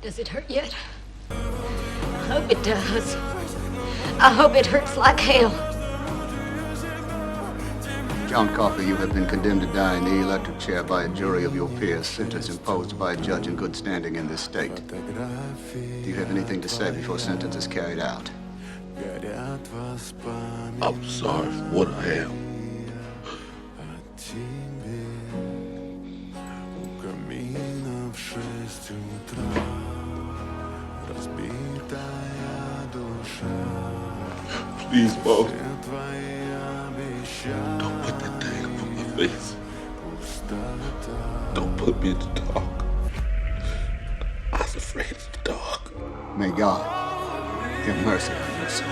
Does it hurt yet? I hope it does. I hope it hurts like hell. John Coffey, you have been condemned to die in the electric chair by a jury of your peers, sentence imposed by a judge in good standing in this state. Do you have anything to say before sentence is carried out? I'm sorry for what I am. Please, Mom. Don't put that thing on my face. Don't put me in the dark. I was afraid of the dark. May God have mercy on your soul.